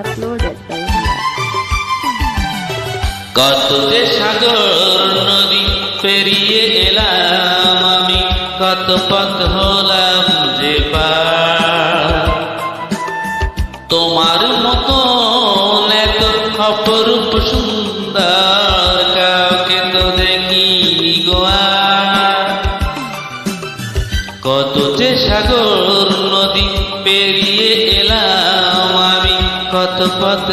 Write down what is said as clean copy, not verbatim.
uploaded by Himad. কত যে সাগর নদী পেরিয়ে এলাম আমি, কত পথ হলাম যে পার। তোমার মতো এত অপরূপ সুন্দর কাউকে তো দেখি গোয়া। কত যে সাগর নদী পেরিয়ে এলাম আমি, কত পথ